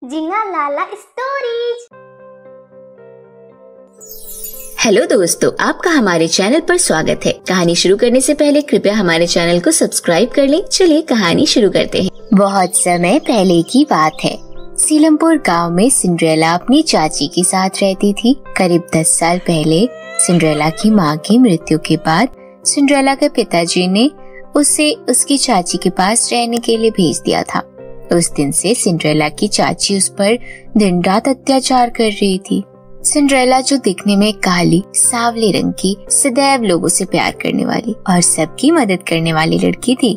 जिंगा लाला stories. Hello दोस्तों, आपका हमारे चैनल पर स्वागत है। कहानी शुरू करने से पहले कृपया हमारे चैनल को सब्सक्राइब कर लें। चलिए कहानी शुरू करते हैं। बहुत समय पहले की बात है। सीलमपुर गांव में सिंड्रेला अपनी चाची के साथ रहती थी। करीब 10 साल पहले सिंड्रेला की मां की मृत्यु के बाद सिंड्रेला के पिताजी ने उसे उसकी चाची के पास रहने के लिए भेज दिया था। उस दिन से सिंड्रेला की चाची उस पर दिन रात अत्याचार कर रही थी। सिंड्रेला जो दिखने में काली सांवले रंग की, सदैव लोगों से प्यार करने वाली और सबकी मदद करने वाली लड़की थी।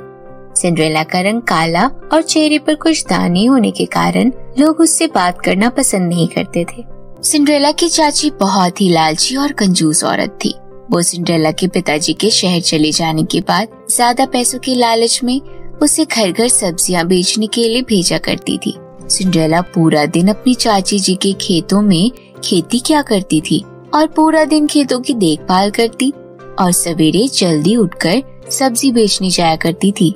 सिंड्रेला का रंग काला और चेहरे पर कुछ दाने होने के कारण लोग उससे बात करना पसंद नहीं करते थे। सिंड्रेला की चाची बहुत ही लालची और कंजूस औरत थी। वो सिंड्रेला के पिताजी के शहर चले जाने के बाद ज्यादा पैसों के लालच में उसे घर घर सब्जियां बेचने के लिए भेजा करती थी। सिंड्रेला पूरा दिन अपनी चाची जी के खेतों में खेती किया करती थी और पूरा दिन खेतों की देखभाल करती और सवेरे जल्दी उठकर सब्जी बेचने जाया करती थी।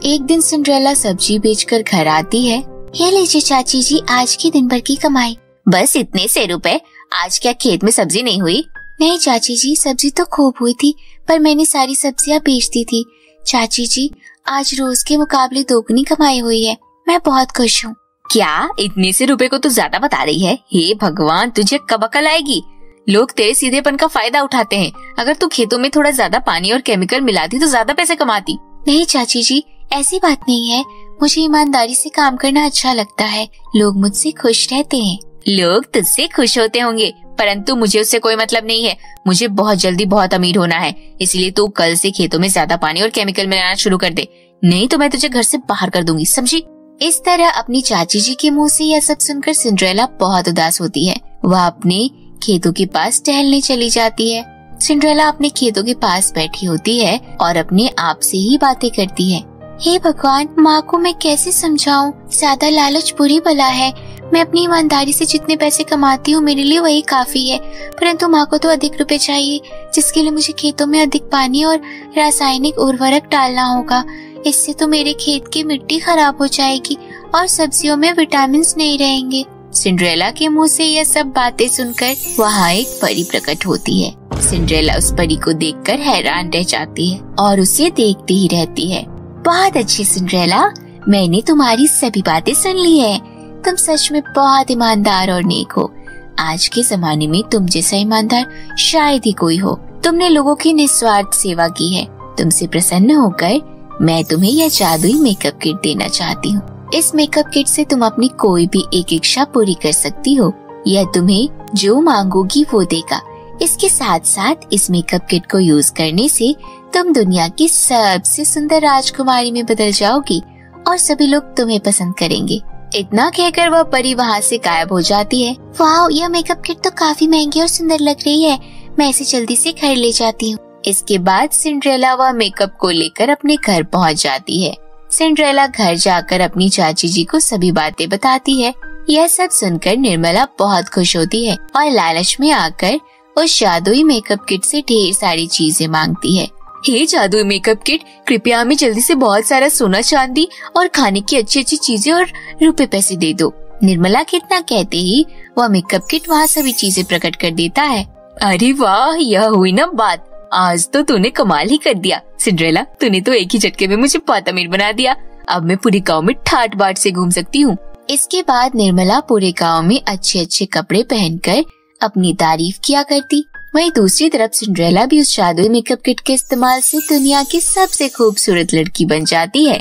एक दिन सिंड्रेला सब्जी बेचकर घर आती है। ये लीजिए चाची जी, आज की दिन भर की कमाई। बस इतने से रुपए? आज क्या खेत में सब्जी नहीं हुई? नहीं चाची जी, सब्जी तो खूब हुई थी, पर मैंने सारी सब्जियां बेच दी थी। चाची जी, आज रोज के मुकाबले दोगुनी कमाई हुई है। मैं बहुत खुश हूँ। क्या इतने से रुपए को तू ज्यादा बता रही है? हे भगवान, तुझे कब अकल आएगी? लोग तेरे सीधेपन का फायदा उठाते हैं। अगर तू खेतों में थोड़ा ज्यादा पानी और केमिकल मिलाती तो ज्यादा पैसे कमाती। नहीं चाची जी, ऐसी बात नहीं है। मुझे ईमानदारी से काम करना अच्छा लगता है। लोग मुझसे खुश रहते हैं। लोग तुझसे खुश होते होंगे, परंतु मुझे उससे कोई मतलब नहीं है। मुझे बहुत जल्दी बहुत अमीर होना है, इसलिए तू कल से खेतों में ज्यादा पानी और केमिकल मिलाना शुरू कर दे, नहीं तो मैं तुझे घर से बाहर कर दूंगी, समझी? इस तरह अपनी चाची जी के मुंह से यह सब सुनकर सिंड्रेला बहुत उदास होती है। वह अपने खेतों के पास टहलने चली जाती है। सिंड्रेला अपने खेतों के पास बैठी होती है और अपने आप से ही बातें करती है। हे भगवान, माँ को मैं कैसे समझाऊं? ज्यादा लालच बुरी बला है। मैं अपनी ईमानदारी से जितने पैसे कमाती हूँ मेरे लिए वही काफी है, परंतु माँ को तो अधिक रुपए चाहिए, जिसके लिए मुझे खेतों में अधिक पानी और रासायनिक उर्वरक डालना होगा। इससे तो मेरे खेत की मिट्टी खराब हो जाएगी और सब्जियों में विटामिन नहीं रहेंगे। सिंड्रेला के मुंह से यह सब बातें सुनकर वहाँ एक परी प्रकट होती है। सिंड्रेला उस परी को देखकर हैरान रह जाती है और उसे देखती ही रहती है। बहुत अच्छी सिंड्रेला, मैंने तुम्हारी सभी बातें सुन ली है। तुम सच में बहुत ईमानदार और नेक हो। आज के जमाने में तुम जैसा ईमानदार शायद ही कोई हो। तुमने लोगों की निस्वार्थ सेवा की है। तुमसे प्रसन्न होकर मैं तुम्हें यह जादुई मेकअप किट देना चाहती हूँ। इस मेकअप किट से तुम अपनी कोई भी एक इच्छा पूरी कर सकती हो। यह तुम्हें जो मांगोगी वो देगा। इसके साथ साथ इस मेकअप किट को यूज करने से तुम दुनिया की सबसे सुंदर राजकुमारी में बदल जाओगी और सभी लोग तुम्हें पसंद करेंगे। इतना कहकर वह परी वहाँ से गायब हो जाती है। वाह, यह मेकअप किट तो काफी महंगी और सुंदर लग रही है। मैं इसे जल्दी से घर ले जाती हूँ। इसके बाद सिंड्रेला वह मेकअप को लेकर अपने घर पहुँच जाती है। सिंड्रेला घर जाकर अपनी चाची जी को सभी बातें बताती है। यह सब सुनकर निर्मला बहुत खुश होती है और लालच में आकर उस जादुई मेकअप किट से ढेर सारी चीजें मांगती है। हे जादुई मेकअप किट, कृपया हमें जल्दी से बहुत सारा सोना चांदी और खाने की अच्छी अच्छी चीजें और रुपए पैसे दे दो। निर्मला के इतना कहते ही वह मेकअप किट वहाँ सभी चीजें प्रकट कर देता है। अरे वाह, यह हुई ना बात। आज तो तूने कमाल ही कर दिया सिंड्रेला। तूने तो एक ही झटके में मुझे बहुत अमीर बना दिया। अब मैं पूरे गाँव में ठाट बाट से घूम सकती हूँ। इसके बाद निर्मला पूरे गाँव में अच्छे अच्छे कपड़े पहनकर अपनी तारीफ किया करती। वहीं दूसरी तरफ सिंड्रेला भी उस जादुई मेकअप किट के इस्तेमाल से दुनिया की सबसे खूबसूरत लड़की बन जाती है।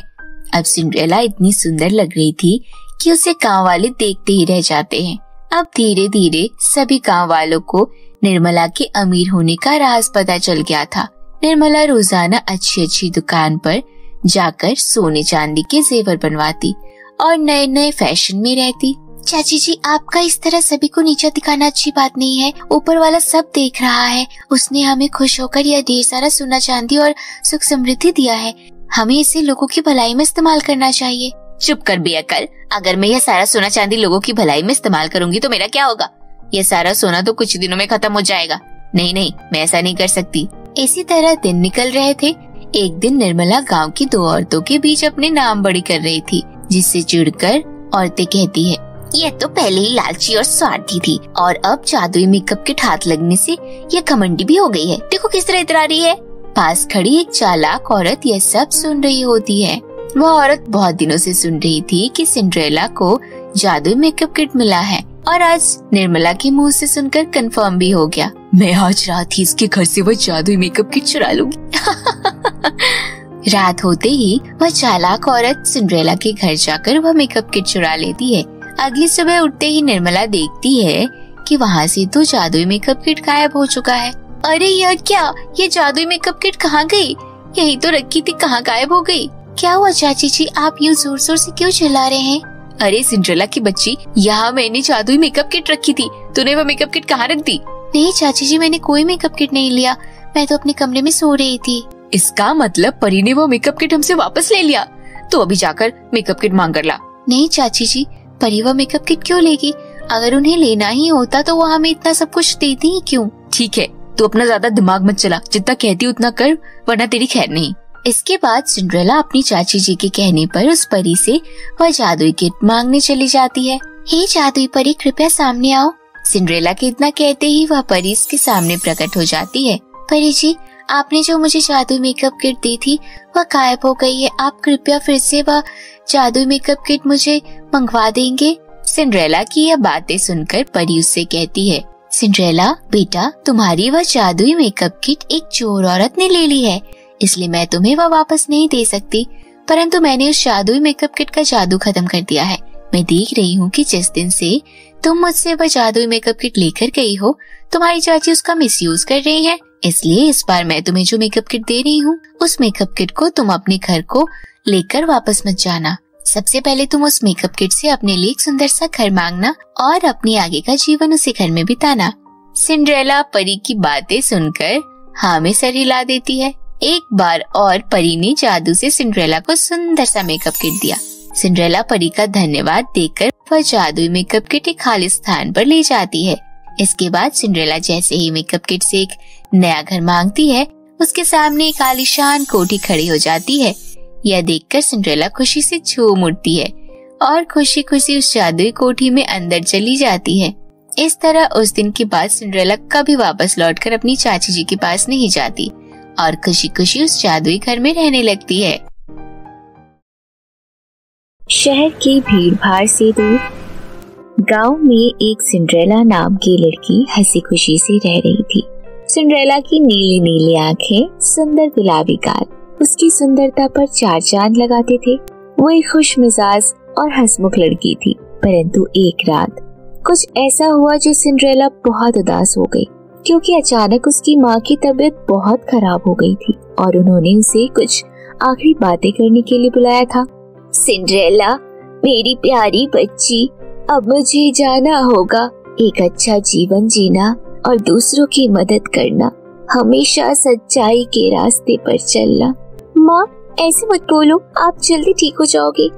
अब सिंड्रेला इतनी सुंदर लग रही थी कि उसे गाँव वाले देखते ही रह जाते हैं। अब धीरे धीरे सभी गाँव वालों को निर्मला के अमीर होने का राज पता चल गया था। निर्मला रोजाना अच्छी अच्छी दुकान पर जाकर सोने चांदी के जेवर बनवाती और नए नए फैशन में रहती। चाची जी, आपका इस तरह सभी को नीचा दिखाना अच्छी बात नहीं है। ऊपर वाला सब देख रहा है। उसने हमें खुश होकर यह ढेर सारा सोना चांदी और सुख समृद्धि दिया है। हमें इसे लोगों की भलाई में इस्तेमाल करना चाहिए। चुप कर बेअकल। अगर मैं यह सारा सोना चांदी लोगों की भलाई में इस्तेमाल करूंगी तो मेरा क्या होगा? यह सारा सोना तो कुछ दिनों में खत्म हो जाएगा। नहीं, मैं ऐसा नहीं कर सकती। इसी तरह दिन निकल रहे थे। एक दिन निर्मला गांव की दो औरतों के बीच अपने नाम बड़ी कर रही थी, जिससे चिढ़कर औरतें कहती है, यह तो पहले ही लालची और स्वार्थी थी और अब जादुई मेकअप किट हाथ लगने से यह घमंडी भी हो गई है। देखो किस तरह इतरा रही है। पास खड़ी एक चालाक औरत यह सब सुन रही होती है। वह औरत बहुत दिनों से सुन रही थी कि सिंड्रेला को जादुई मेकअप किट मिला है और आज निर्मला के मुंह से सुनकर कंफर्म भी हो गया। मैं आज रात ही इसके घर से वह जादुई मेकअप किट चुरा लूंगी। रात होते ही वह चालाक औरत सिंड्रेला के घर जाकर वह मेकअप किट चुरा लेती है। अगली सुबह उठते ही निर्मला देखती है कि वहाँ से तो जादुई मेकअप किट गायब हो चुका है। अरे यह क्या, ये जादुई मेकअप किट कहाँ गई? यही तो रखी थी, कहाँ गायब हो गई? क्या हुआ चाची जी, आप यूँ जोर जोर से क्यों चिल्ला रहे हैं? अरे सिंड्रेला की बच्ची, यहाँ मैंने जादुई मेकअप किट रखी थी, तूने वह मेकअप किट कहाँ रख दी? नहीं चाची जी, मैंने कोई मेकअप किट नहीं लिया, मैं तो अपने कमरे में सो रही थी। इसका मतलब परी ने वो मेकअप किट हमसे वापस ले लिया। तो अभी जाकर मेकअप किट मांग कर ला। नहीं चाची जी, परी वो मेकअप किट क्यों लेगी? अगर उन्हें लेना ही होता तो वो हमें इतना सब कुछ देती ही क्यों? ठीक है, तू अपना ज्यादा दिमाग मत चला, जितना कहती उतना कर, वरना तेरी खैर नहीं। इसके बाद सिंड्रेला अपनी चाची जी के कहने पर उस परी से वह जादुई किट मांगने चली जाती है। हे जादुई परी, कृपया सामने आओ। सिंड्रेला के इतना कहते ही वह परी इसके सामने प्रकट हो जाती है। परी जी, आपने जो मुझे जादुई मेकअप किट दी थी वह गायब हो गई है, आप कृपया फिर से वह जादुई मेकअप किट मुझे मंगवा देंगे? सिंड्रेला की यह बातें सुनकर परी उससे कहती है, सिंड्रेला बेटा, तुम्हारी वह जादुई मेकअप किट एक चोर औरत ने ले ली है, इसलिए मैं तुम्हें वह वापस नहीं दे सकती, परंतु मैंने उस जादुई मेकअप किट का जादू खत्म कर दिया है। मैं देख रही हूँ कि जिस दिन से तुम मुझसे वह जादुई मेकअप किट लेकर गई हो, तुम्हारी चाची उसका मिसयूज कर रही है, इसलिए इस बार मैं तुम्हें जो मेकअप किट दे रही हूँ, उस मेकअप किट को तुम अपने घर को लेकर वापस मत जाना। सबसे पहले तुम उस मेकअप किट से अपने लिए एक सुंदर सा घर मांगना और अपने आगे का जीवन उसी घर में बिताना। सिंड्रेला परी की बातें सुनकर हाँ में सर हिला देती है। एक बार और परी ने जादू से सिंड्रेला को सुंदर सा मेकअप किट दिया। सिंड्रेला परी का धन्यवाद देकर वह जादुई मेकअप किट एक खाली स्थान पर ले जाती है। इसके बाद सिंड्रेला जैसे ही मेकअप किट से एक नया घर मांगती है, उसके सामने एक आलीशान कोठी खड़ी हो जाती है। यह देखकर सिंड्रेला खुशी से झूम उठती है और खुशी खुशी उस जादुई कोठी में अंदर चली जाती है। इस तरह उस दिन के बाद सिंड्रेला कभी वापस लौटकर अपनी चाची जी के पास नहीं जाती और खुशी खुशी उस जादुई घर में रहने लगती है। शहर की भीड़ भाड़ से दूर गांव में एक सिंड्रेला नाम की लड़की हंसी खुशी से रह रही थी। सिंड्रेला की नीली नीली आंखें, सुंदर गुलाबी गाल उसकी सुंदरता पर चार चांद लगाते थे। वो एक खुश मिजाज और हंसमुख लड़की थी, परंतु एक रात कुछ ऐसा हुआ जो सिंड्रेला बहुत उदास हो गई, क्योंकि अचानक उसकी माँ की तबीयत बहुत खराब हो गई थी और उन्होंने उसे कुछ आखिरी बातें करने के लिए बुलाया था। सिंड्रेला, मेरी प्यारी बच्ची, अब मुझे जाना होगा। एक अच्छा जीवन जीना और दूसरों की मदद करना, हमेशा सच्चाई के रास्ते पर चलना। माँ, ऐसे मत बोलो, आप जल्दी ठीक हो जाओगे।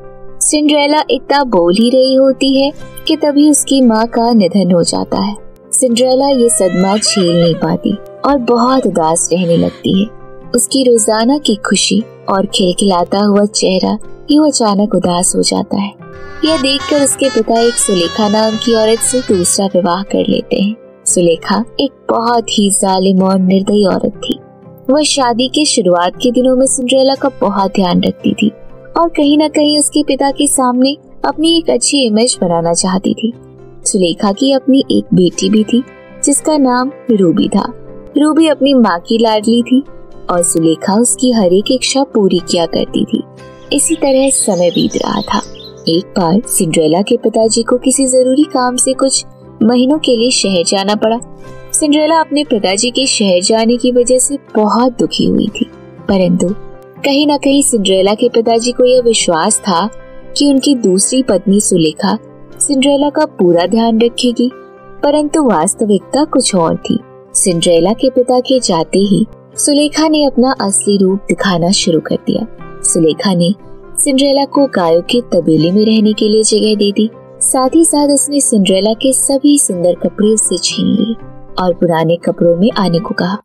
सिंड्रेला इतना बोल ही रही होती है कि तभी उसकी माँ का निधन हो जाता है। सिंड्रेला ये सदमा झेल नहीं पाती और बहुत उदास रहने लगती है। उसकी रोजाना की खुशी और खिलखिलाता हुआ चेहरा यूं अचानक उदास हो जाता है। यह देखकर उसके पिता एक सुलेखा नाम की औरत से दूसरा विवाह कर लेते हैं। सुलेखा एक बहुत ही जालिम और निर्दयी औरत थी। वह शादी के शुरुआत के दिनों में सिंड्रेला का बहुत ध्यान रखती थी और कहीं न कहीं उसके पिता के सामने अपनी एक अच्छी इमेज बनाना चाहती थी। सुलेखा की अपनी एक बेटी भी थी जिसका नाम रूबी था। रूबी अपनी माँ की लाडली थी और सुलेखा उसकी हर एक इच्छा पूरी किया करती थी। इसी तरह समय बीत रहा था। एक बार सिंड्रेला के पिताजी को किसी जरूरी काम से कुछ महीनों के लिए शहर जाना पड़ा। सिंड्रेला अपने पिताजी के शहर जाने की वजह से बहुत दुखी हुई थी, परंतु कहीं न कहीं सिंड्रेला के पिताजी को यह विश्वास था कि उनकी दूसरी पत्नी सुलेखा सिंड्रेला का पूरा ध्यान रखेगी, परंतु वास्तविकता कुछ और थी। सिंड्रेला के पिता के जाते ही सुलेखा ने अपना असली रूप दिखाना शुरू कर दिया। सुलेखा ने सिंड्रेला को गायों के तबेले में रहने के लिए जगह दे दी। साथ ही साथ उसने सिंड्रेला के सभी सुंदर कपड़े उससे छीन लिए और पुराने कपड़ों में आने को कहा,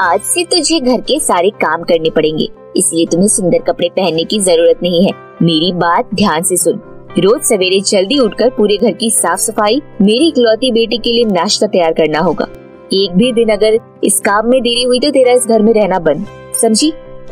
आज से तुझे घर के सारे काम करने पड़ेंगे, इसलिए तुम्हें सुंदर कपड़े पहनने की जरूरत नहीं है। मेरी बात ध्यान से सुन, रोज सवेरे जल्दी उठकर पूरे घर की साफ सफाई, मेरी इकलौती बेटी के लिए नाश्ता तैयार करना होगा। एक भी दिन अगर इस काम में देरी हुई तो तेरा इस घर में रहना बंद, समझी?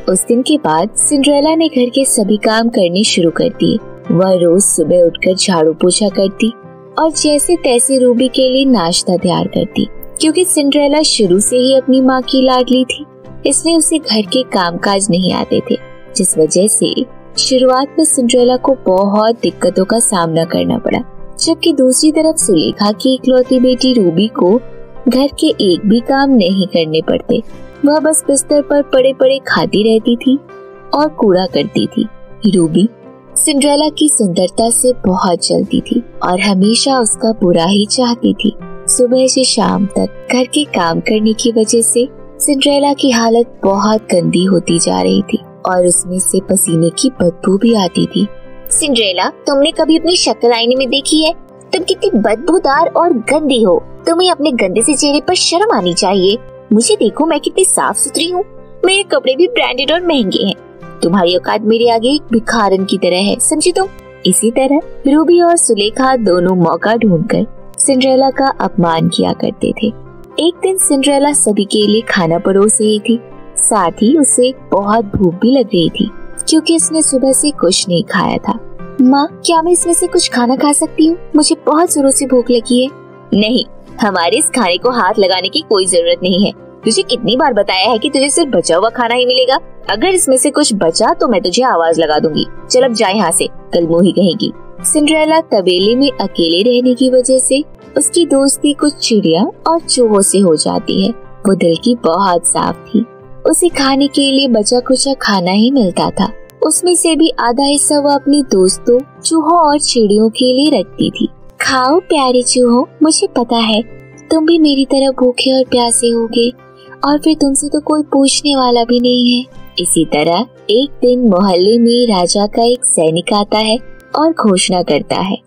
उस दिन के बाद सिंड्रेला ने घर के सभी काम करने शुरू कर दिए। वह रोज सुबह उठकर झाड़ू पोछा करती और जैसे तैसे रूबी के लिए नाश्ता तैयार करती। क्योंकि सिंड्रेला शुरू से ही अपनी माँ की लाडली थी, इसलिए उसे घर के कामकाज नहीं आते थे, जिस वजह से शुरुआत में सिंड्रेला को बहुत दिक्कतों का सामना करना पड़ा। जबकि दूसरी तरफ सुलेखा की इकलौती बेटी रूबी को घर के एक भी काम नहीं करने पड़ते। वह बस बिस्तर पर पड़े पड़े खाती रहती थी और कूड़ा करती थी। रूबी सिंड्रेला की सुंदरता से बहुत जलती थी और हमेशा उसका बुरा ही चाहती थी। सुबह से शाम तक घर के काम करने की वजह से सिंड्रेला की हालत बहुत गंदी होती जा रही थी और उसमें से पसीने की बदबू भी आती थी। सिंड्रेला, तुमने कभी अपनी शक्ल आईने में देखी है? तुम कितनी बदबूदार और गंदी हो। तुम्हें अपने गंदे से चेहरे पर शर्म आनी चाहिए। मुझे देखो, मैं कितनी साफ सुथरी हूँ। मेरे कपड़े भी ब्रांडेड और महंगे हैं। तुम्हारी औकात मेरे आगे एक भिखारन की तरह है, समझी तुम? इसी तरह रूबी और सुलेखा दोनों मौका ढूंढकर सिंड्रेला का अपमान किया करते थे। एक दिन सिंड्रेला सभी के लिए खाना परोस रही थी, साथ ही उसे बहुत भूख भी लग रही थी क्योंकि उसने सुबह से कुछ नहीं खाया था। माँ, क्या मैं इसमें से कुछ खाना खा सकती हूँ? मुझे बहुत जोरों से भूख लगी है। नहीं, हमारे इस खाने को हाथ लगाने की कोई जरूरत नहीं है। तुझे कितनी बार बताया है कि तुझे सिर्फ बचा हुआ खाना ही मिलेगा। अगर इसमें से कुछ बचा तो मैं तुझे आवाज लगा दूंगी। चल अब जा यहाँ से, कल मुँह ही कहेगी। सिंड्रेला तबेले में अकेले रहने की वजह से उसकी दोस्ती कुछ चिड़िया और चूहों से हो जाती है। वो दिल की बहुत साफ थी। उसे खाने के लिए बचा कुचा खाना ही मिलता था। उसमें से भी आधा हिस्सा वो अपने दोस्तों, चूहों और चिड़ियों के लिए रखती थी। खाओ प्यारे चूहों, मुझे पता है तुम भी मेरी तरह भूखे और प्यासे होगे और फिर तुमसे तो कोई पूछने वाला भी नहीं है। इसी तरह एक दिन मोहल्ले में राजा का एक सैनिक आता है और घोषणा करता है,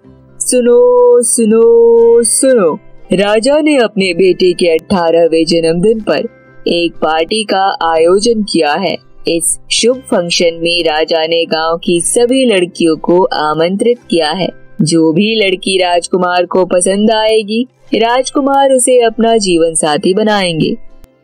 सुनो सुनो सुनो, राजा ने अपने बेटे के 18वें जन्मदिन पर एक पार्टी का आयोजन किया है। इस शुभ फंक्शन में राजा ने गांव की सभी लड़कियों को आमंत्रित किया है। जो भी लड़की राजकुमार को पसंद आएगी, राजकुमार उसे अपना जीवन साथी बनाएंगे।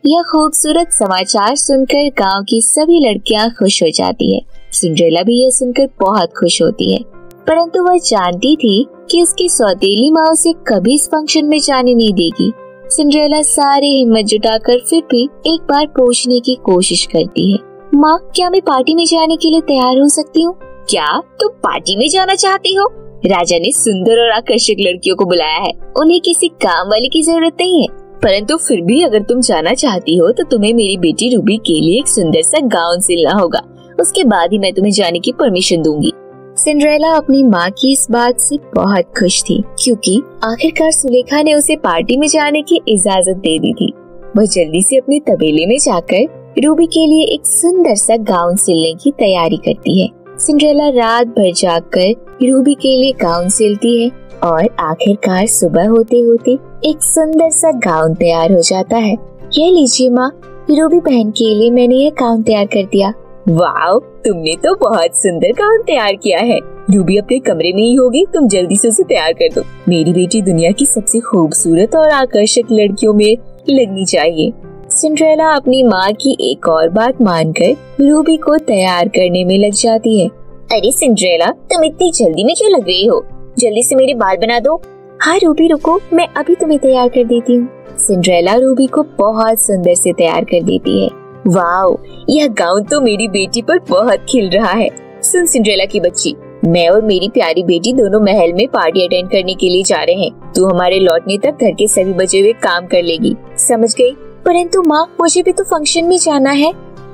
यह खूबसूरत समाचार सुनकर गांव की सभी लड़कियां खुश हो जाती है। सिंड्रेला भी यह सुनकर बहुत खुश होती है, परंतु वह जानती थी कि उसकी सौतेली माँ उसे कभी इस फंक्शन में जाने नहीं देगी। सिंड्रेला सारी हिम्मत जुटाकर फिर भी एक बार पूछने की कोशिश करती है, माँ, क्या मैं पार्टी में जाने के लिए तैयार हो सकती हूँ? क्या तुम पार्टी में जाना चाहती हो? राजा ने सुंदर और आकर्षक लड़कियों को बुलाया है। उन्हें किसी काम वाले की जरूरत नहीं है, परंतु फिर भी अगर तुम जाना चाहती हो तो तुम्हें मेरी बेटी रूबी के लिए एक सुंदर सा गाउन सिलना होगा। उसके बाद ही मैं तुम्हें जाने की परमिशन दूंगी। सिंड्रेला अपनी माँ की इस बात से बहुत खुश थी क्योंकि आखिरकार सुलेखा ने उसे पार्टी में जाने की इजाजत दे दी थी। वह जल्दी से अपने तबेले में जाकर रूबी के लिए एक सुंदर सा गाउन सिलने की तैयारी करती है। सिंड्रेला रात भर जागकर रूबी के लिए गाउन सिलती है और आखिरकार सुबह होते होते एक सुंदर सा गाउन तैयार हो जाता है। ये लीजिए माँ, रूबी बहन के लिए मैंने यह गाउन तैयार कर दिया। वाओ, तुमने तो बहुत सुंदर गाउन तैयार किया है। रूबी अपने कमरे में ही होगी, तुम जल्दी से उसे तैयार कर दो। मेरी बेटी दुनिया की सबसे खूबसूरत और आकर्षक लड़कियों में लगनी चाहिए। सिंड्रेला अपनी माँ की एक और बात मानकर रूबी को तैयार करने में लग जाती है। अरे सिंड्रेला, तुम इतनी जल्दी में क्यों लग रही हो? जल्दी से मेरे बाल बना दो। हाँ रूबी, रुको, मैं अभी तुम्हें तैयार कर देती हूँ। सिंड्रेला रूबी को बहुत सुंदर से तैयार कर देती है। वाओ, यह गाउन तो मेरी बेटी पर बहुत खिल रहा है। सुन सिंड्रेला की बच्ची, मैं और मेरी प्यारी बेटी दोनों महल में पार्टी अटेंड करने के लिए जा रहे हैं। तू हमारे लौटने तक घर के सभी बचे हुए काम कर लेगी, समझ गई? परंतु माँ, मुझे भी तो फंक्शन में जाना है।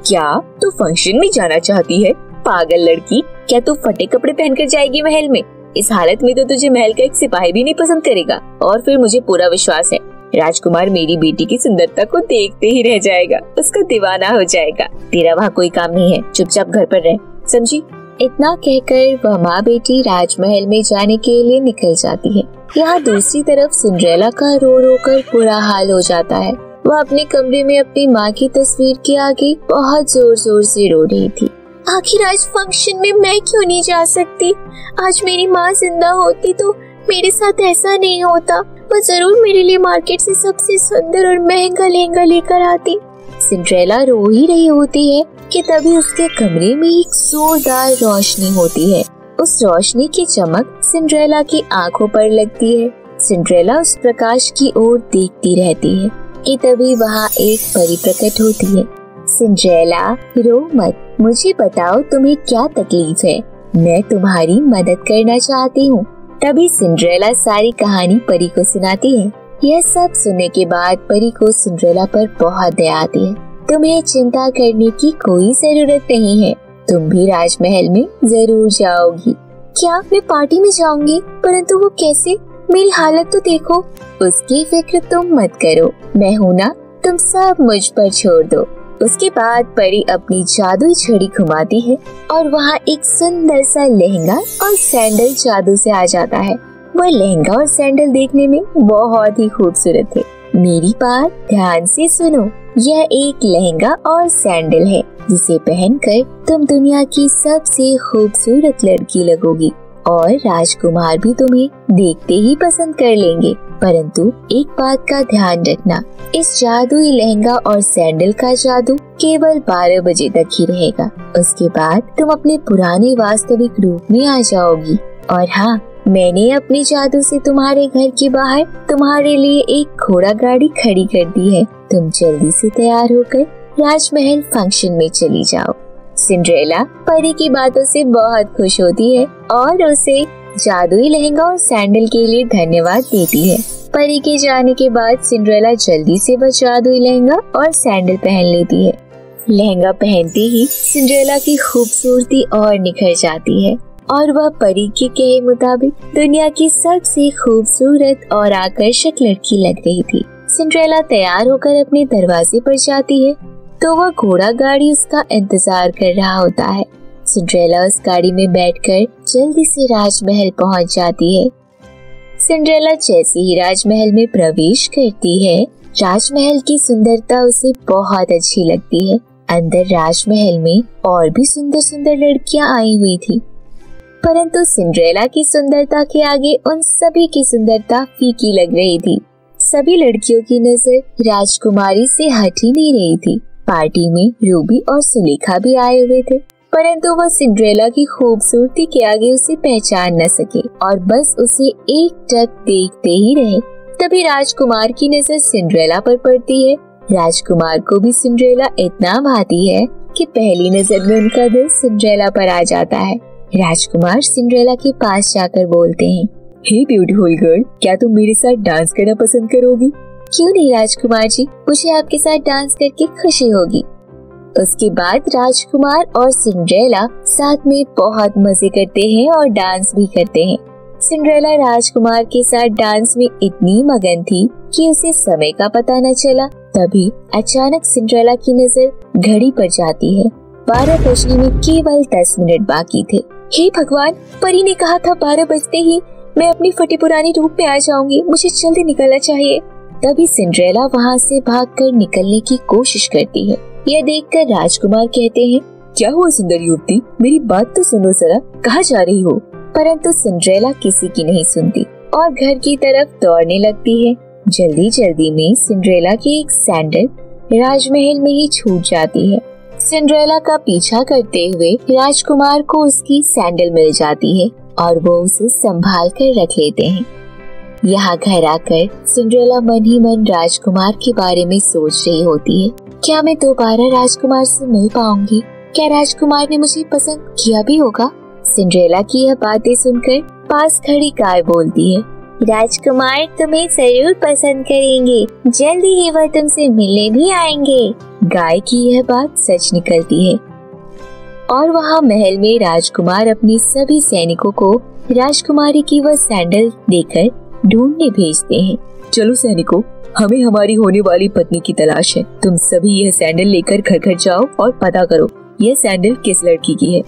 क्या तू फंक्शन में जाना चाहती है? पागल लड़की, क्या तू फटे कपड़े पहनकर जाएगी महल में? इस हालत में तो तुझे महल का एक सिपाही भी नहीं पसंद करेगा। और फिर मुझे पूरा विश्वास है राजकुमार मेरी बेटी की सुंदरता को देखते ही रह जाएगा, उसका दीवाना हो जाएगा। तेरा वहाँ कोई काम नहीं है, चुपचाप घर पर रह, समझी? इतना कहकर वह माँ बेटी राजमहल में जाने के लिए निकल जाती है। यहाँ दूसरी तरफ सिंड्रेला का रो रो कर बुरा हाल हो जाता है। वह अपने कमरे में अपनी माँ की तस्वीर के आगे बहुत जोर जोर से रो रही थी। आखिर आज फंक्शन में मैं क्यों नहीं जा सकती? आज मेरी माँ जिंदा होती तो मेरे साथ ऐसा नहीं होता। वो जरूर मेरे लिए मार्केट से सबसे सुंदर और महंगा लहंगा लेकर आती। सिंड्रेला रो ही रही होती है कि तभी उसके कमरे में एक जोरदार रोशनी होती है। उस रोशनी की चमक सिंड्रेला की आंखों पर लगती है। सिंड्रेला उस प्रकाश की ओर देखती रहती है कि तभी वहाँ एक परी प्रकट होती है। सिंड्रेला, रो मत, मुझे बताओ तुम्हें क्या तकलीफ है, मैं तुम्हारी मदद करना चाहती हूँ। तभी सिंड्रेला सारी कहानी परी को सुनाती है। यह सब सुनने के बाद परी को सिंड्रेला पर बहुत दया आती है। तुम्हें चिंता करने की कोई जरूरत नहीं है, तुम भी राजमहल में जरूर जाओगी। क्या मैं पार्टी में जाऊंगी? परंतु वो कैसे? मेरी हालत तो देखो। उसकी फिक्र तुम मत करो, मैं हूँ ना, तुम सब मुझ पर छोड़ दो। उसके बाद परी अपनी जादुई छड़ी घुमाती है और वहाँ एक सुंदर सा लहंगा और सैंडल जादू से आ जाता है। वह लहंगा और सैंडल देखने में बहुत ही खूबसूरत थे। मेरी बात ध्यान से सुनो, यह एक लहंगा और सैंडल है जिसे पहनकर तुम दुनिया की सबसे खूबसूरत लड़की लगोगी और राजकुमार भी तुम्हें देखते ही पसंद कर लेंगे। परंतु एक बात का ध्यान रखना, इस जादुई लहंगा और सैंडल का जादू केवल 12 बजे तक ही रहेगा। उसके बाद तुम अपने पुराने वास्तविक रूप में आ जाओगी। और हाँ, मैंने अपने जादू से तुम्हारे घर के बाहर तुम्हारे लिए एक घोड़ा गाड़ी खड़ी कर दी है। तुम जल्दी से तैयार होकर राजमहल फंक्शन में चली जाओ। सिंड्रेला परी की बातों से बहुत खुश होती है और उसे जादुई लहंगा और सैंडल के लिए धन्यवाद देती है। परी के जाने के बाद सिंड्रेला जल्दी से वह जादुई लहंगा और सैंडल पहन लेती है। लहंगा पहनते ही सिंड्रेला की खूबसूरती और निखर जाती है और वह परी के कहे मुताबिक दुनिया की सबसे खूबसूरत और आकर्षक लड़की लग रही थी। सिंड्रेला तैयार होकर अपने दरवाजे पर जाती है तो वह घोड़ा गाड़ी उसका इंतजार कर रहा होता है। सिंड्रेला उस गाड़ी में बैठकर जल्दी से राजमहल पहुंच जाती है। सिंड्रेला जैसे ही राजमहल में प्रवेश करती है, राजमहल की सुंदरता उसे बहुत अच्छी लगती है। अंदर राजमहल में और भी सुंदर सुंदर लड़कियां आई हुई थी, परंतु सिंड्रेला की सुंदरता के आगे उन सभी की सुंदरता फीकी लग रही थी। सभी लड़कियों की नजर राजकुमारी से हट ही नहीं रही थी। पार्टी में रूबी और सुलेखा भी आए हुए थे, परंतु वह सिंड्रेला की खूबसूरती के आगे उसे पहचान न सके और बस उसे एक टक देखते ही रहे। तभी राजकुमार की नजर सिंड्रेला पर पड़ती है। राजकुमार को भी सिंड्रेला इतना भाती है कि पहली नजर में उनका दिल सिंड्रेला पर आ जाता है। राजकुमार सिंड्रेला के पास जाकर बोलते हैं, हे ब्यूटीफुल गर्ल, क्या तुम मेरे साथ डांस करना पसंद करोगी? क्यों नहीं राजकुमार जी, मुझे आपके साथ डांस करके खुशी होगी। उसके बाद राजकुमार और सिंड्रेला साथ में बहुत मजे करते हैं और डांस भी करते हैं। सिंड्रेला राजकुमार के साथ डांस में इतनी मगन थी कि उसे समय का पता न चला। तभी अचानक सिंड्रेला की नजर घड़ी पर जाती है। 12 बजने में केवल 10 मिनट बाकी थे। हे भगवान, परी ने कहा था 12 बजते ही मैं अपनी फटी पुरानी रूप में आ जाऊंगी, मुझे जल्दी निकलना चाहिए। तभी सिंड्रेला वहाँ से भागकर निकलने की कोशिश करती है। यह देखकर राजकुमार कहते हैं, क्या हुआ सुंदर युवती, मेरी बात तो सुनो जरा, कहाँ जा रही हो? परंतु सिंड्रेला किसी की नहीं सुनती और घर की तरफ दौड़ने लगती है। जल्दी जल्दी में सिंड्रेला की एक सैंडल राजमहल में ही छूट जाती है। सिंड्रेला का पीछा करते हुए राजकुमार को उसकी सैंडल मिल जाती है और वो उसे संभाल कर रख लेते हैं। यहाँ घर आकर सिंड्रेला मन ही मन राजकुमार के बारे में सोच रही होती है, क्या मैं दोबारा राजकुमार से मिल पाऊंगी? क्या राजकुमार ने मुझे पसंद किया भी होगा? सिंड्रेला की यह बातें सुनकर पास खड़ी गाय बोलती है, राजकुमार तुम्हें जरूर पसंद करेंगे, जल्दी ही वह तुमसे मिलने भी आएंगे। गाय की यह बात सच निकलती है और वहाँ महल में राजकुमार अपने सभी सैनिकों को राजकुमारी की वह सैंडल देकर ढूंढने भेजते हैं। चलो सैनिकों, हमें हमारी होने वाली पत्नी की तलाश है। तुम सभी यह सैंडल लेकर घर घर जाओ और पता करो यह सैंडल किस लड़की की है।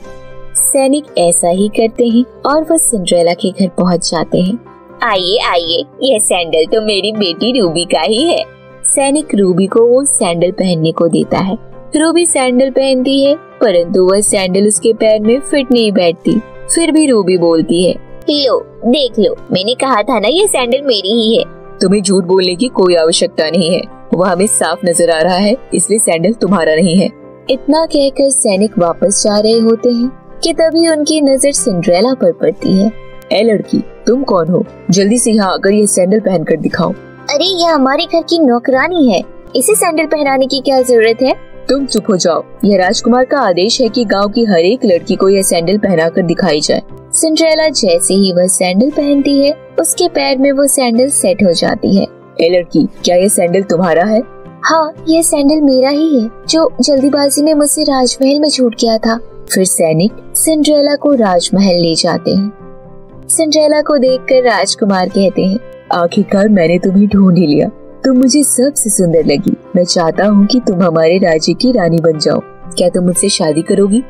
सैनिक ऐसा ही करते हैं और वह सिंड्रेला के घर पहुंच जाते हैं। आइए आइए, यह सैंडल तो मेरी बेटी रूबी का ही है। सैनिक रूबी को वो सैंडल पहनने को देता है। रूबी सैंडल पहनती है, परंतु वह सैंडल उसके पैर में फिट नहीं बैठती। फिर भी रूबी बोलती है, लो देख लो, मैंने कहा था ना ये सैंडल मेरी ही है। तुम्हें झूठ बोलने की कोई आवश्यकता नहीं है, वह हमें साफ नजर आ रहा है, इसलिए सैंडल तुम्हारा नहीं है। इतना कहकर सैनिक वापस जा रहे होते हैं कि तभी उनकी नजर सिंड्रेला पर पड़ती है। ए लड़की, तुम कौन हो? जल्दी से यहाँ आकर ये सैंडल पहन कर दिखाओ। अरे ये हमारे घर की नौकरानी है, इसे सैंडल पहनाने की क्या जरूरत है? तुम चुप हो जाओ, यह राजकुमार का आदेश है कि गांव की हर एक लड़की को यह सैंडल पहनाकर दिखाई जाए। सिंड्रेला जैसे ही वह सैंडल पहनती है, उसके पैर में वो सैंडल सेट हो जाती है। ए लड़की, क्या यह सैंडल तुम्हारा है? हाँ, यह सैंडल मेरा ही है, जो जल्दीबाजी में मुझसे राजमहल में छूट गया था। फिर सैनिक सिंड्रेला को राजमहल ले जाते हैं। सिंड्रेला को देखकर राजकुमार कहते हैं, आखिरकार मैंने तुम्हें ढूंढ ही लिया, तुम मुझे सबसे सुंदर लगी। मैं चाहता हूँ कि तुम हमारे राज्य की रानी बन जाओ। क्या तुम मुझसे शादी करोगी?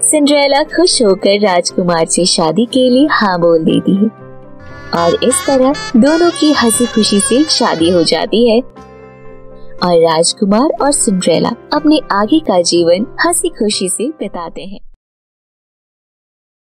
सिंड्रेला खुश होकर राजकुमार से शादी के लिए हाँ बोल देती है और इस तरह दोनों की हंसी खुशी से शादी हो जाती है और राजकुमार और सिंड्रेला अपने आगे का जीवन हंसी खुशी से बिताते हैं।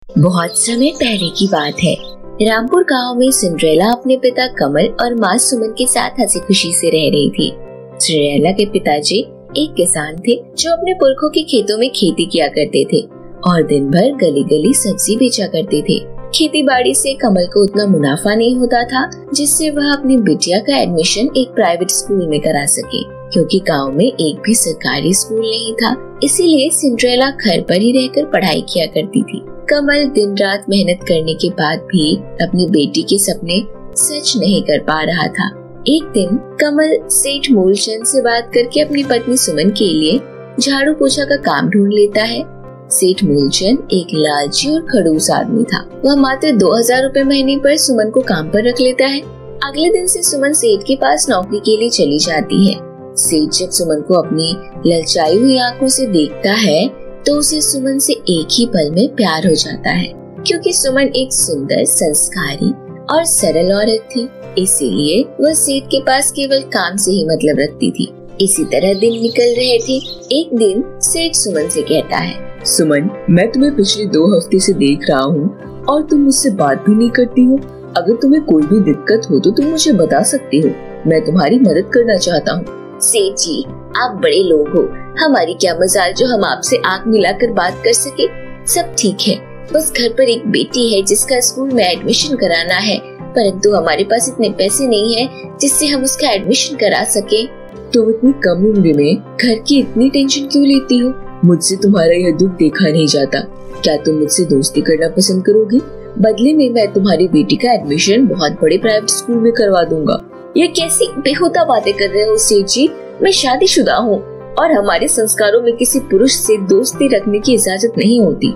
बहुत समय पहले की बात है। रामपुर गांव में सिंड्रेला अपने पिता कमल और माँ सुमन के साथ हंसी खुशी से रह रही थी। सिंड्रेला के पिताजी एक किसान थे जो अपने पुरखों के खेतों में खेती किया करते थे और दिन भर गली गली सब्जी बेचा करते थे। खेती बाड़ी से कमल को उतना मुनाफा नहीं होता था जिससे वह अपनी बिटिया का एडमिशन एक प्राइवेट स्कूल में करा सके, क्योंकि गांव में एक भी सरकारी स्कूल नहीं था। इसीलिए सिंड्रेला घर पर ही रहकर पढ़ाई किया करती थी। कमल दिन रात मेहनत करने के बाद भी अपनी बेटी के सपने सच नहीं कर पा रहा था। एक दिन कमल सेठ मूलचंद से बात करके अपनी पत्नी सुमन के लिए झाड़ू पोछा का काम ढूंढ लेता है। सेठ मूलचंद एक लालची और खड़ूस आदमी था। वह मात्र 2000 रुपए महीने पर सुमन को काम पर रख लेता है। अगले दिन से सुमन सेठ के पास नौकरी के लिए चली जाती है। सेठ जब सुमन को अपनी ललचाई हुई आंखों से देखता है तो उसे सुमन से एक ही पल में प्यार हो जाता है, क्योंकि सुमन एक सुंदर, संस्कारी और सरल औरत थी। इसीलिए वह सेठ के पास केवल काम से ही मतलब रखती थी। इसी तरह दिन निकल रहे थे। एक दिन सेठ सुमन से कहता है, सुमन, मैं तुम्हें पिछले 2 हफ्ते से देख रहा हूँ और तुम मुझसे बात भी नहीं करती हो। अगर तुम्हें कोई भी दिक्कत हो तो तुम मुझे बता सकती हो, मैं तुम्हारी मदद करना चाहता हूँ। सेठ जी, आप बड़े लोग हो, हमारी क्या मजाल जो हम आपसे आंख मिलाकर बात कर सके। सब ठीक है, बस घर पर एक बेटी है जिसका स्कूल में एडमिशन कराना है, परंतु हमारे पास इतने पैसे नहीं है जिससे हम उसका एडमिशन करा सके। तुम इतनी कम उम्र में घर की इतनी टेंशन क्यों लेती हो? मुझसे तुम्हारा यह दुख देखा नहीं जाता। क्या तुम मुझसे दोस्ती करना पसंद करोगी? बदले में मैं तुम्हारी बेटी का एडमिशन बहुत बड़े प्राइवेट स्कूल में करवा दूंगा। ये कैसी बेहुदा बातें कर रहे हो सेठ जी? मैं शादीशुदा हूँ और हमारे संस्कारों में किसी पुरुष से दोस्ती रखने की इजाजत नहीं होती।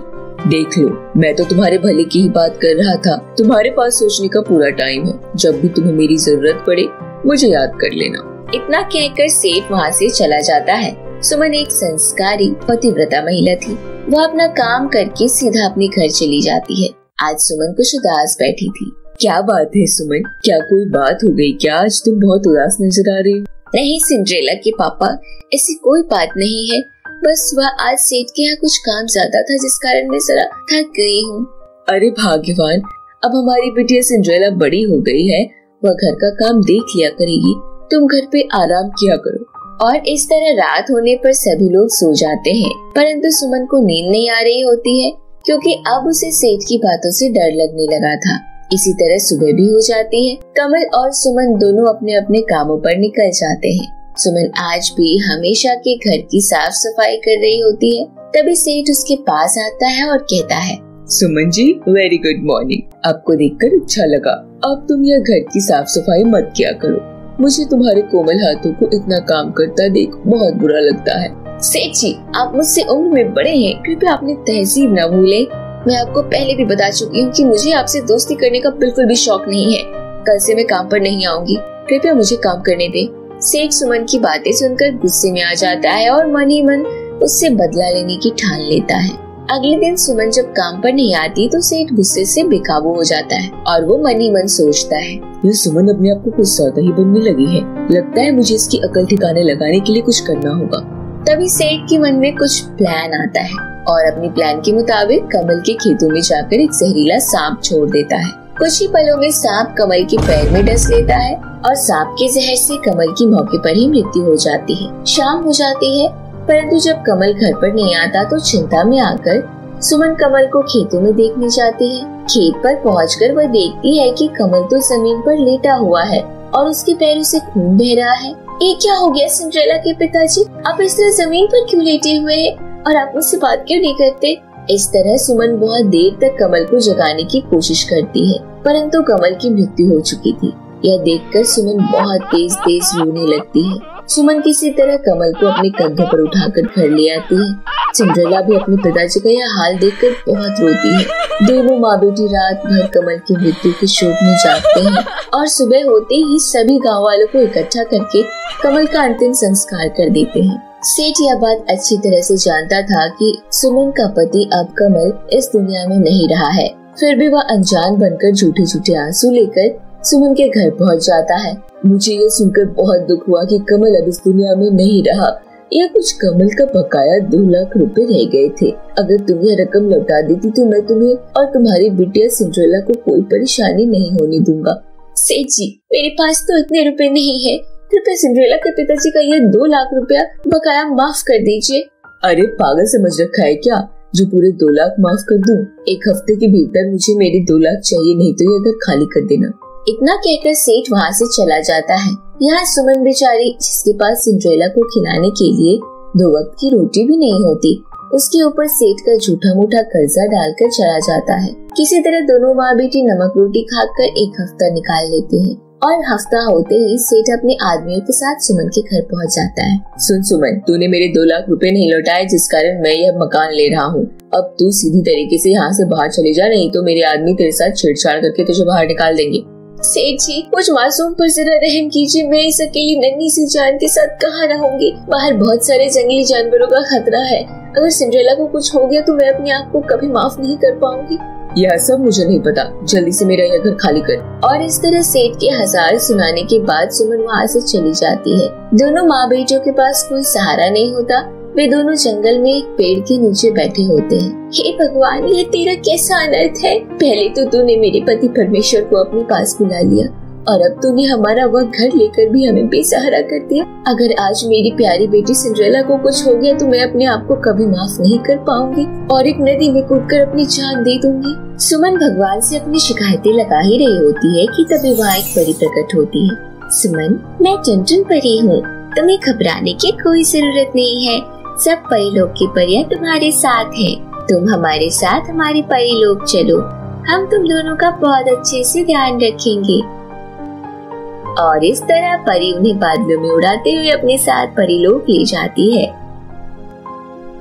देख लो, मैं तो तुम्हारे भले की ही बात कर रहा था। तुम्हारे पास सोचने का पूरा टाइम है। जब भी तुम्हें मेरी जरूरत पड़े मुझे याद कर लेना। इतना कहकर सेठ वहाँ से चला जाता है। सुमन एक संस्कारी पतिव्रता महिला थी। वह अपना काम करके सीधा अपने घर चली जाती है। आज सुमन कुछ उदास बैठी थी। क्या बात है सुमन, क्या कोई बात हो गई क्या? आज तुम बहुत उदास नजर आ रही हो। नहीं सिंड्रेला के पापा, ऐसी कोई बात नहीं है, बस वह आज सेठ के यहाँ कुछ काम ज्यादा था जिस कारण मैं जरा थक गई हूँ। अरे भाग्यवान, अब हमारी बिटिया सिंड्रेला बड़ी हो गई है, वह घर का काम देख लिया करेगी। तुम घर पे आराम किया करो। और इस तरह रात होने पर सभी लोग सो जाते हैं, परंतु सुमन को नींद नहीं आ रही होती है, क्योंकि अब उसे सेठ की बातों से डर लगने लगा था। इसी तरह सुबह भी हो जाती है। कमल और सुमन दोनों अपने अपने कामों पर निकल जाते हैं। सुमन आज भी हमेशा के घर की साफ सफाई कर रही होती है। तभी सेठ उसके पास आता है और कहता है, Suman ji, very good morning. आपको देखकर अच्छा लगा। अब तुम यह घर की साफ सफाई मत किया करो। मुझे तुम्हारे कोमल हाथों को इतना काम करता देख बहुत बुरा लगता है। सेठ जी, आप मुझसे उम्र में बड़े हैं, कृपया अपनी तहजीब न भूलें। मैं आपको पहले भी बता चुकी हूँ कि मुझे आपसे दोस्ती करने का बिल्कुल भी शौक नहीं है। कल से मैं काम पर नहीं आऊंगी, कृपया मुझे काम करने दे। सेठ सुमन की बातें सुनकर गुस्से में आ जाता है और मन ही मन उससे बदला लेने की ठान लेता है। अगले दिन सुमन जब काम पर नहीं आती तो सेठ गुस्से से बेकाबू हो जाता है और वो मन ही मन सोचता है, ये सुमन अपने आप को कुछ ज्यादा ही बनने लगी है। लगता है मुझे इसकी अकल ठिकाने लगाने के लिए कुछ करना होगा। तभी सेठ के मन में कुछ प्लान आता है। और अपनी प्लान के मुताबिक कमल के खेतों में जाकर एक जहरीला सांप छोड़ देता है। कुछ ही पलों में सांप कमल के पैर में डस लेता है और सांप के जहर से कमल की मौके पर ही मृत्यु हो जाती है। शाम हो जाती है, परंतु जब कमल घर पर नहीं आता तो चिंता में आकर सुमन कमल को खेतों में देखने जाती है। खेत पर पहुंचकर वह देखती है कि कमल तो जमीन पर लेटा हुआ है और उसके पैरों से खून बह रहा है। ये क्या हो गया सिंड्रेला के पिताजी, आप इस तरह जमीन पर क्यों लेटे हुए हैं और आप मुझसे बात क्यों नहीं करते? इस तरह सुमन बहुत देर तक कमल को जगाने की कोशिश करती है, परंतु कमल की मृत्यु हो चुकी थी। यह देखकर सुमन बहुत तेज तेज रोने लगती है। सुमन किसी तरह कमल को अपने कंधों पर उठाकर घर ले आती है। सिंड्रेला भी अपने पिताजी का यह हाल देखकर बहुत रोती है। दोनों माँ बेटी रात भर कमल की मृत्यु के शोक में जागते हैं और सुबह होते ही सभी गाँव वालों को इकट्ठा करके कमल का अंतिम संस्कार कर देते हैं। सेठ यह बात अच्छी तरह से जानता था कि सुमन का पति अब कमल इस दुनिया में नहीं रहा है, फिर भी वह अनजान बनकर झूठे झूठे आंसू लेकर सुमन के घर पहुंच जाता है। मुझे ये सुनकर बहुत दुख हुआ कि कमल अब इस दुनिया में नहीं रहा। यह कुछ कमल का बकाया 2 लाख रुपए रह गए थे। अगर तुम यह रकम लौटा देती तो मैं तुम्हें और तुम्हारी बिटिया सिंड्रेला को कोई परेशानी नहीं होने दूंगा। सेठ जी, मेरे पास तो इतने रुपए नहीं है, कृपया सिंड्रेला के पिताजी का यह 2 लाख रुपया बकाया माफ कर दीजिए। अरे पागल समझ रखा है क्या, जो पूरे 2 लाख माफ कर दूं? 1 हफ्ते के भीतर मुझे मेरे 2 लाख चाहिए, नहीं तो ये घर खाली कर देना। इतना कहकर सेठ वहाँ से चला जाता है। यहाँ सुमन बेचारी, जिसके पास सिंड्रेला को खिलाने के लिए 2 वक्त की रोटी भी नहीं होती, उसके ऊपर सेठ का झूठा मूठा कर्जा डालकर चला जाता है। किसी तरह दोनों माँ बेटी नमक रोटी खाकर 1 हफ्ता निकाल लेते हैं और हफ्ता होते ही सेठ अपने आदमियों के साथ सुमन के घर पहुँच जाता है। सुन सुमन, तूने मेरे 2 लाख रुपए नहीं लौटाए, जिस कारण मैं यह मकान ले रहा हूँ। अब तू सीधी तरीके से यहाँ से बाहर चले जा, नहीं तो मेरे आदमी तेरे साथ छेड़छाड़ करके तुझे बाहर निकाल देंगे। सेठ जी, कुछ मासूम पर जरा रहम कीजिए। मैं इस अकेली नन्ही सी जान के साथ कहाँ रहूंगी? बाहर बहुत सारे जंगली जानवरों का खतरा है। अगर सिंड्रेला को कुछ हो गया तो मैं अपने आप को कभी माफ नहीं कर पाऊंगी। यह सब मुझे नहीं पता, जल्दी से मेरा यह घर खाली कर। और इस तरह सेठ के हजार सुनाने के बाद सुमन वहाँ से चली जाती है। दोनों माँ बेटियों के पास कोई सहारा नहीं होता। वे दोनों जंगल में एक पेड़ के नीचे बैठे होते हैं। हे भगवान, यह तेरा कैसा अनर्थ है। पहले तो तूने मेरे पति परमेश्वर को अपने पास बुला लिया और अब तूने हमारा वह घर लेकर भी हमें बेसहारा कर दिया। अगर आज मेरी प्यारी बेटी सिंड्रेला को कुछ हो गया तो मैं अपने आप को कभी माफ नहीं कर पाऊंगी और एक नदी में कूदकर अपनी जान दे दूंगी। सुमन भगवान से अपनी शिकायतें लगा ही रही होती है कि तभी वहाँ एक परी प्रकट होती है। सुमन, मैं टुनटुन परी हूँ, तुम्हें घबराने की कोई जरूरत नहीं है। सब परी लोग की परियां तुम्हारे साथ हैं। तुम हमारे साथ हमारी परी लोग चलो, हम तुम दोनों का बहुत अच्छे से ध्यान रखेंगे। और इस तरह परी उन्हें बादलों में उड़ाते हुए अपने साथ परी लोग ले जाती है।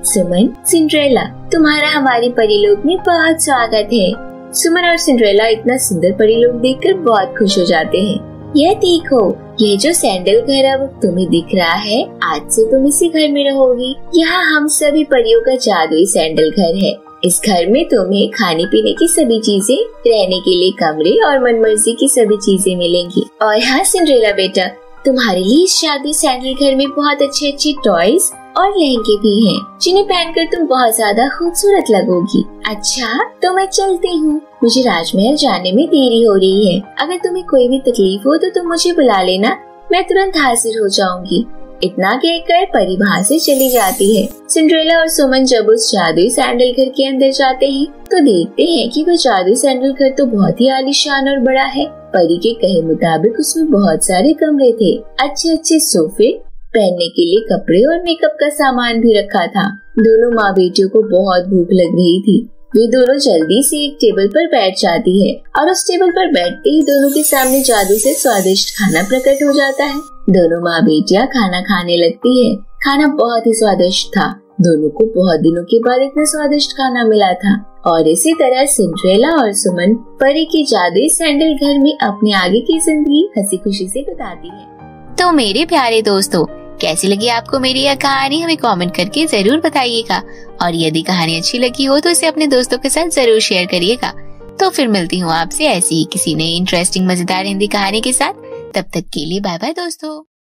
सुमन, सिंड्रेला, तुम्हारा हमारी परी लोग में बहुत स्वागत है। सुमन और सिंड्रेला इतना सुंदर परी लोग देखकर बहुत खुश हो जाते हैं। यह देखो, ये जो सैंडल घर अब तुम्हें दिख रहा है, आज से तुम इसी घर में रहोगी। यहाँ हम सभी परियों का जादुई सैंडल घर है। इस घर में तुम्हें खाने पीने की सभी चीजें, रहने के लिए कमरे और मनमर्जी की सभी चीजें मिलेंगी। और हाँ सिंड्रेला बेटा, तुम्हारे लिए इस जादुई सैंडल घर में बहुत अच्छे अच्छे टॉयज और लहंगे भी हैं, जिन्हें पहनकर तुम बहुत ज्यादा खूबसूरत लगोगी। अच्छा, तो मैं चलती हूँ, मुझे राजमहल जाने में देरी हो रही है। अगर तुम्हें कोई भी तकलीफ हो तो तुम मुझे बुला लेना, मैं तुरंत हाजिर हो जाऊंगी। इतना कहकर परी वहाँ से चली जाती है। सिंड्रेला और सुमन जब उस जादुई सैंडल घर के अंदर जाते हैं तो देखते हैं कि वह जादुई सैंडल घर तो बहुत ही आलीशान और बड़ा है। परी के कहे मुताबिक उसमें बहुत सारे कमरे थे, अच्छे अच्छे सोफे, पहनने के लिए कपड़े और मेकअप का सामान भी रखा था। दोनों माँ बेटियों को बहुत भूख लग रही थी। वे दोनों जल्दी से एक टेबल पर बैठ जाती है और उस टेबल पर बैठते ही दोनों के सामने जादू से स्वादिष्ट खाना प्रकट हो जाता है। दोनों माँ बेटियाँ खाना खाने लगती है। खाना बहुत ही स्वादिष्ट था। दोनों को बहुत दिनों के बाद इतना स्वादिष्ट खाना मिला था। और इसी तरह सिंड्रेला और सुमन परी के जादुई सैंडल घर में अपने आगे की जिंदगी हंसी खुशी से बिताती है। तो मेरे प्यारे दोस्तों, कैसी लगी आपको मेरी यह कहानी, हमें कमेंट करके जरूर बताइएगा। और यदि कहानी अच्छी लगी हो तो इसे अपने दोस्तों के साथ जरूर शेयर करिएगा। तो फिर मिलती हूँ आपसे ऐसी ही किसी नई इंटरेस्टिंग मजेदार हिंदी कहानी के साथ। तब तक के लिए बाय बाय दोस्तों।